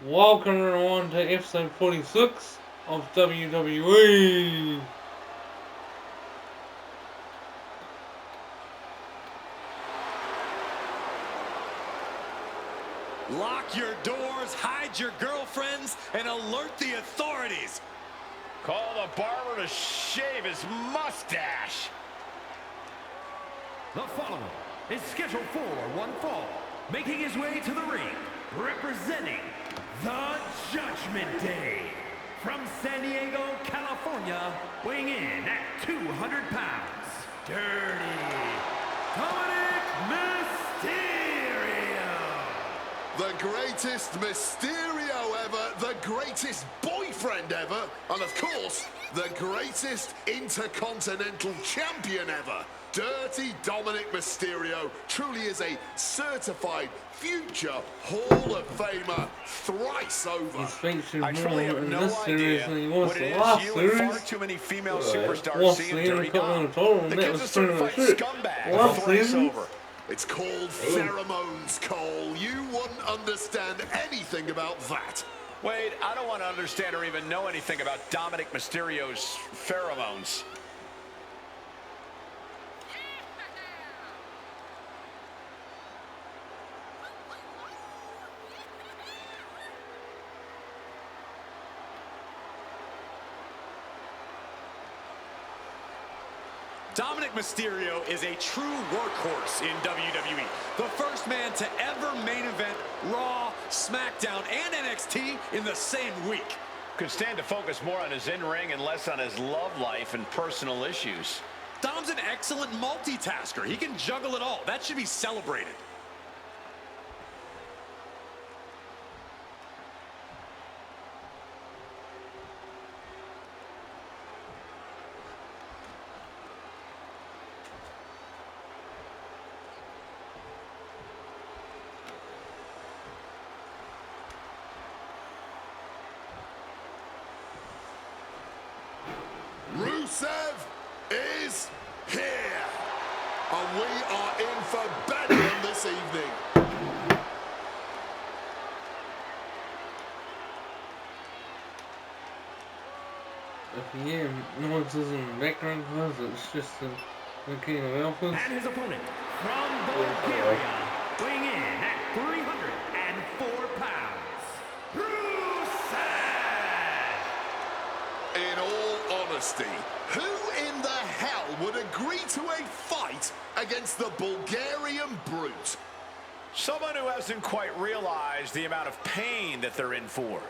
Welcome everyone to episode 46 of WWE. Lock your doors, hide your girlfriends, and alert the authorities. Call the barber to shave his mustache. The following is scheduled for one fall, making his way to the ring, representing the Judgment Day. From San Diego, California, weighing in at 200 pounds, Dirty Dominic Mysterio. The greatest Mysterio ever, the greatest boyfriend ever, and of course, the greatest Intercontinental Champion ever. Dirty Dominic Mysterio truly is a certified future Hall of Famer thrice over. He's featured I truly more have in no this series idea than he was what the it last is you series. and far too many female superstars Lost see the in Dirty Intercontinental Dom. title, and The that kid's was a pretty much certified it. scumbag Last thrice season, over. It's called pheromones, Cole. You wouldn't understand anything about that. Wade, I don't want to understand or even know anything about Dominic Mysterio's pheromones. Dominic Mysterio is a true workhorse in WWE. The first man to ever main event Raw, SmackDown, and NXT in the same week. Could stand to focus more on his in-ring and less on his love life and personal issues. Dom's an excellent multitasker. He can juggle it all. That should be celebrated. Rusev is here, and we are in for bedlam this evening. if you hear noises in the background, because it's just the King of Alphas. And his opponent, from Bulgaria, weighing in at 304 pounds, Rusev. In all honesty, who in the hell would agree to a fight against the Bulgarian brute? Someone who hasn't quite realized the amount of pain that they're in for.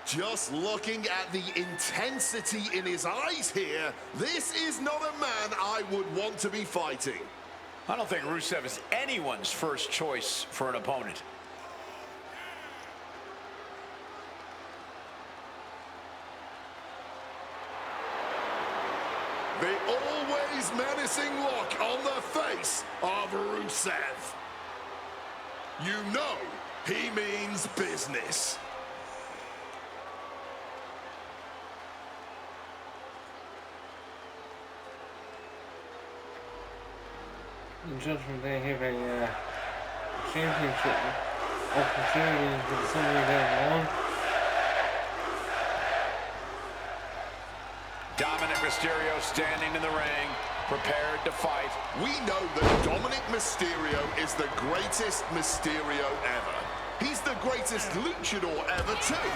Just looking at the intensity in his eyes here, this is not a man I would want to be fighting. I don't think Rusev is anyone's first choice for an opponent. The always menacing look on the face of Rusev. You know he means business. The Judgment Day have a championship opportunity for somebody down the line. Dominic Mysterio standing in the ring, prepared to fight. We know that Dominic Mysterio is the greatest Mysterio ever. He's the greatest luchador ever too.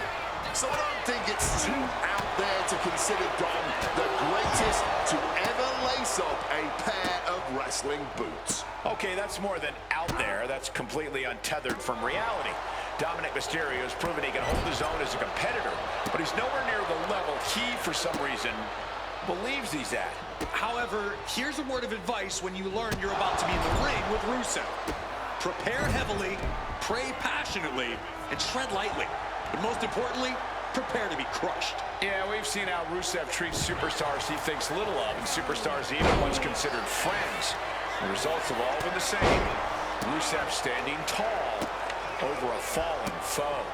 So I don't think it's too out there to consider Dom the greatest to ever lace up a pair of wrestling boots. Okay, that's more than out there. That's completely untethered from reality. Dominic Mysterio has proven he can hold his own as a competitor, but he's nowhere near the level he, for some reason, believes he's at. However, here's a word of advice when you learn you're about to be in the ring with Rusev. Prepare heavily, pray passionately, and tread lightly. But most importantly, prepare to be crushed. Yeah, we've seen how Rusev treats superstars he thinks little of, and superstars he even once considered friends. The results have all been the same. Rusev standing tall over a fallen foe.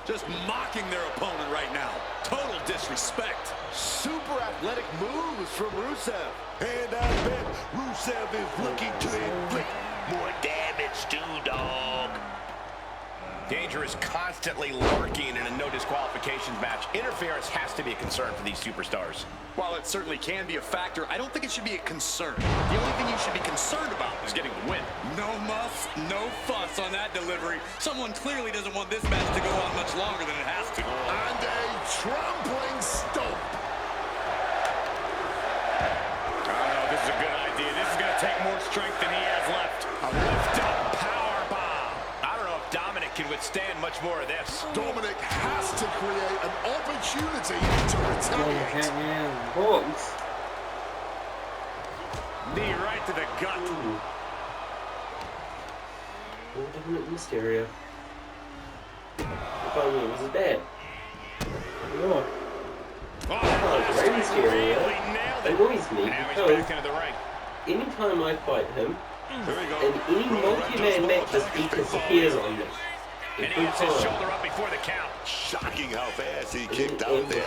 Just mocking their opponent right now. Total disrespect. Super athletic moves from Rusev. And I bet Rusev is looking to inflict more damage too, dog. Danger is constantly lurking in a no disqualifications match. Interference has to be a concern for these superstars. While it certainly can be a factor, I don't think it should be a concern. The only thing you should be concerned about is getting the win. No muss, no fuss on that delivery. Someone clearly doesn't want this match to go on much longer than it has to. And a trampling stomp. I don't know if this is a good idea. This is going to take more strength than he has left. A lift-up power bomb. I don't know if Dominic can withstand much more of this. Dominic has to create an opportunity to retaliate. Knee right to the gut. Dominic Mysterio. I thought it was his dad. No. Oh, Rey Mysterio really nailed it. annoys me Now he's because back into the ring. anytime I fight him, and any multi-man matches, he disappears on me. And he gets his shoulder up before the count. Shocking how fast he kicked out there.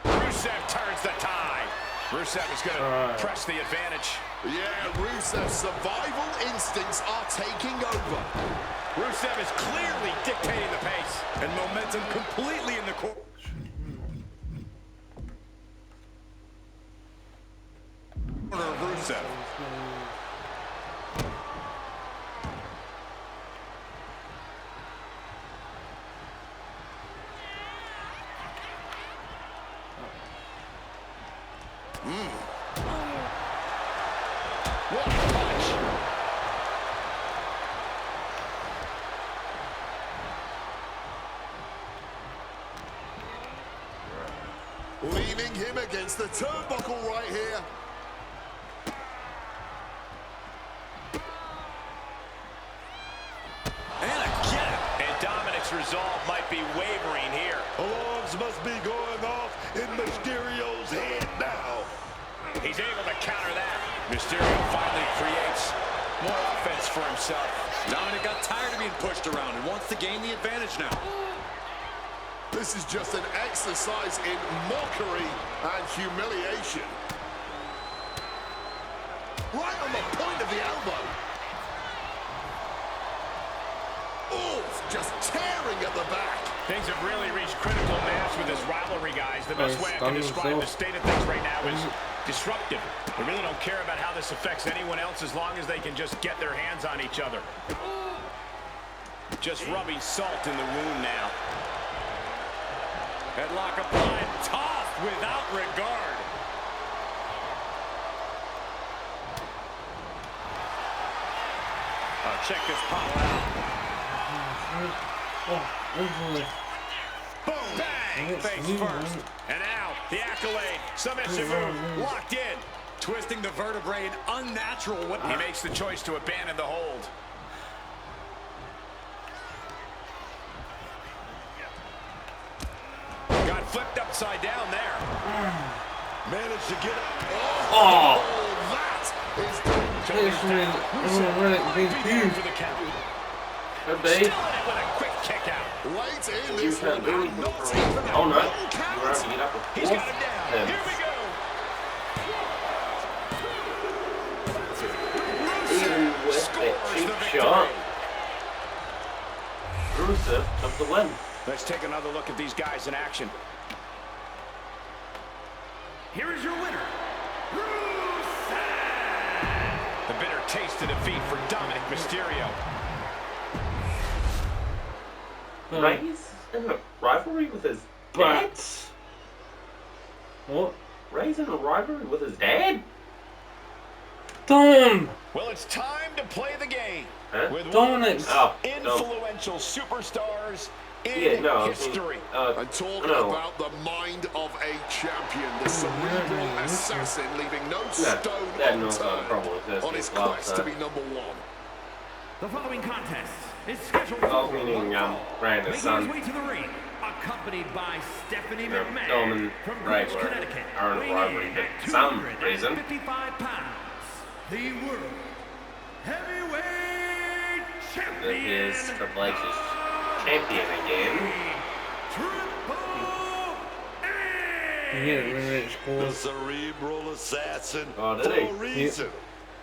Rusev turns the tide. Rusev is going to press the advantage. Yeah, Rusev's survival instincts are taking over. Rusev is clearly dictating the pace. And momentum completely in the corner of Rusev. What a punch. Leaving him against the turnbuckle right here. And again. And Dominic's resolve might be wavering here. Alarms must be going off in Mysterio's head now. He's able to counter that. Mysterio finally creates more offense for himself. Dominic got tired of being pushed around and wants to gain the advantage now. This is just an exercise in mockery and humiliation. Right on the point of the elbow. Oh, just tearing at the back. Things have really reached critical mass with this rivalry, guys. The best way I can describe the state of things right now is disruptive. They really don't care about how this affects anyone else as long as they can just get their hands on each other. Just rubbing salt in the wound now. Headlock applied, tossed without regard. Check this pop out. Boom, bang, face first. And now, the accolade, submission move, locked in. Twisting the vertebrae in unnatural way. He makes the choice to abandon the hold. Got flipped upside down there. Managed to get it. Oh, that is For the count. Could Still in be. it with a quick kick out. late in You this can't one. do And anything. not even a Oh no. one You're count. right to get up. He's got him down. Here we go. Even with that cheap shot, Rusev took the win. Let's take another look at these guys in action. Here is your winner, Rusev! The bitter taste of defeat for Dominic Mysterio. Rey's in a rivalry with his dad? What? Rey's in a rivalry with his dad? Dom! Well, it's time to play the game. Huh? With Dominic's. Oh, no. influential superstars in Yeah, no, history. And talking no. about the mind of a champion, the cerebral assassin leaving no stone that knows not a unturned problem with this. on his Well, quest to be number one. The following contest is scheduled for Oh, meaning, one fall. Brandon's Making son. his way to the ring, accompanied by Stephanie Yeah, McMahon Dolman, from right, Greenwich, Connecticut, are in a weighing rivalry in for at some reason. 255 pounds, the World Heavyweight That Champion, is Triple H's champion again. Triple You get it when it's The called. cerebral assassin Oh, for did he? a reason.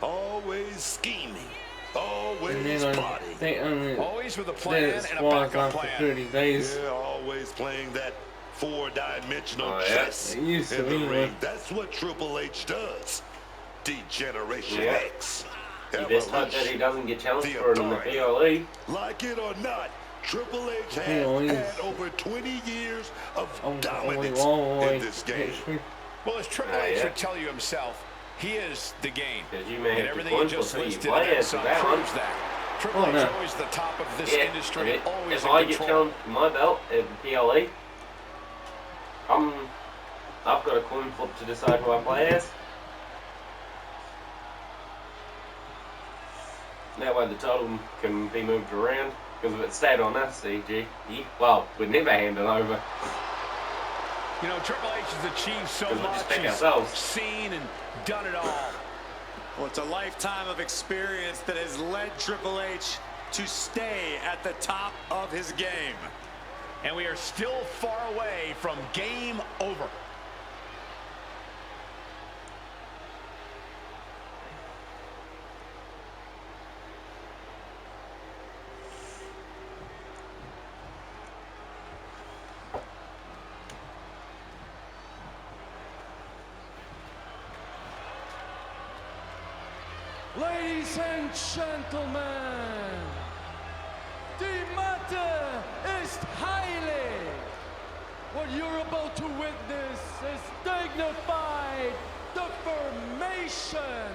Always scheming. Always body. They only Always with a plan and a squads backup after plan. 30 days. Yeah, always playing that four-dimensional Oh, yeah. chess It used to in the be, ring. but- That's what Triple H does. Degeneration Yeah. X. You best hope that he doesn't get challenged The for it in the authority. PLE. Like it or not, Triple H has PLE is- had over 20 years of Only dominance one way in this game. history. Well, as Triple Ah, H yeah. would tell you himself, he is the game. Because you may And have to everything you point just for who you listed play and as some for that one. proves that. Triple Oh, H no. always the top of this Yeah, industry, and always if in I get control. challenged for my belt at the PLE, I've got a coin flip to decide who I play as. That way the title can be moved around. Because if it stayed on us, well, we'd never hand it over. You know, Triple H has achieved so Because we much. just pick He's ourselves. seen and done it all. Well, it's a lifetime of experience that has led Triple H to stay at the top of his game. And we are still far away from game over. Ladies and gentlemen, die Matte ist heilig. What you're about to witness is dignified deformation,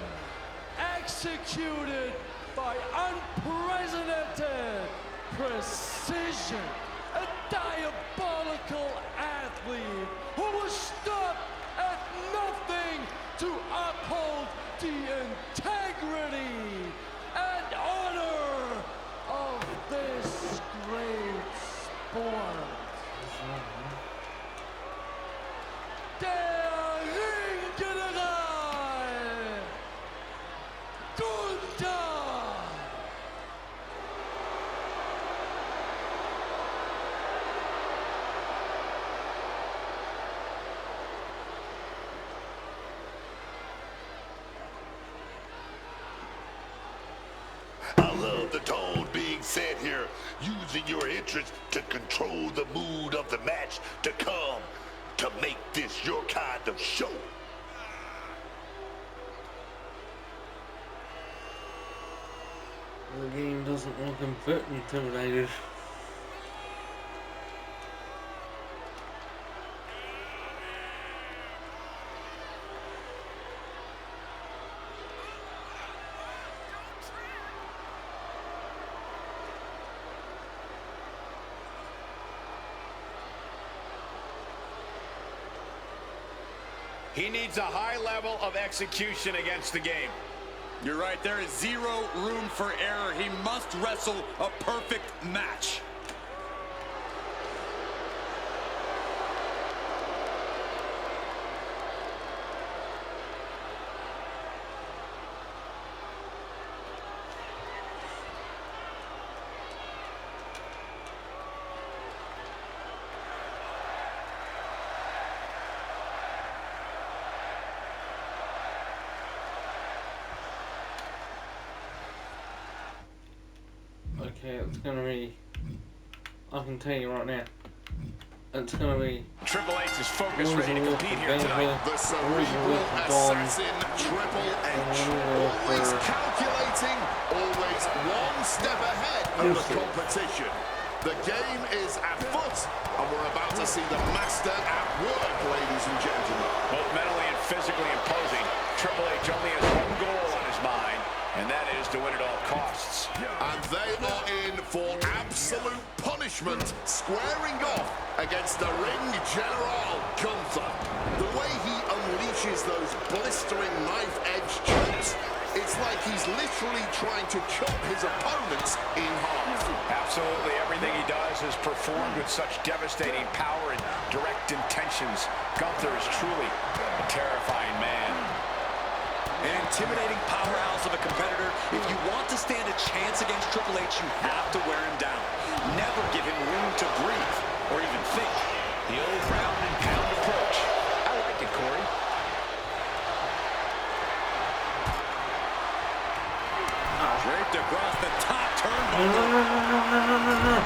executed by unprecedented precision. A diabolical athlete who will stop at nothing to uphold the integrity and honor of this great sport. Der Ringgeneral Gunther. I love the tone being set here, using your interest to control the mood of the match to come, to make this your kind of show. The game doesn't look a bit intimidated. He needs a high level of execution against the game. You're right, there is zero room for error. He must wrestle a perfect match. Okay, it's gonna be. I can tell you right now. It's gonna be. Triple H is focused, ready to compete here tonight. The cerebral assassin, Triple H. Always calculating, always one step ahead of the competition. The game is afoot, and we're about to see the master at work, ladies and gentlemen. Both mentally and physically imposing, Triple H only has one goal on his mind, and that is to win at all costs. And they are in for absolute punishment, squaring off against the ring general, Gunther. The way he unleashes those blistering knife-edge chops, it's like he's literally trying to chop his opponents in half. Absolutely everything he does is performed with such devastating power and direct intentions. Gunther is truly a terrifying man. An intimidating powerhouse of a competitor. If you want to stand a chance against Triple H, you have to wear him down. Never give him room to breathe or even think. The old round and pound approach. I like it, Corey. Great ripped across the top No, turnbuckle. no.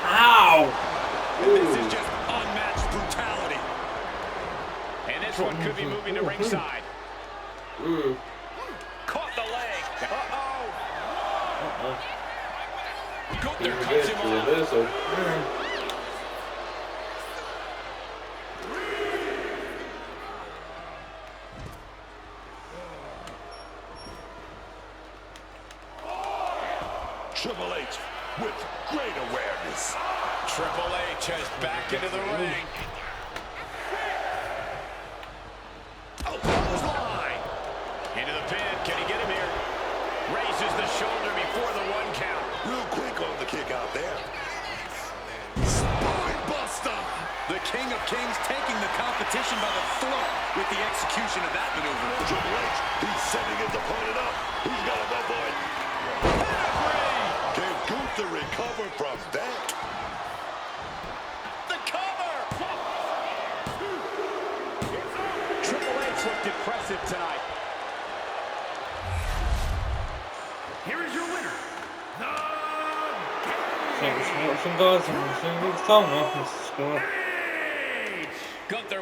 Ow! And this is just unmatched brutality. And this one could be moving to ringside. Caught the leg. Uh-oh. Gunther cuts him off. Reversal. Triple H with great awareness. Triple H has back into the ring. Oh, clothesline. Into the pin. Can he get him here? Raises the shoulder before the 1 count. Real quick on the kick out there. Spine buster. The King of Kings taking the competition by the throat with the execution of that maneuver. Triple H, he's setting his opponent up. He's got to go for it. Can Gunther recover from that? The cover. Triple H looked impressive tonight. Here is your winner, the Thanks for watching, guys, and we'll see you next time. Welcome to school. Gunther.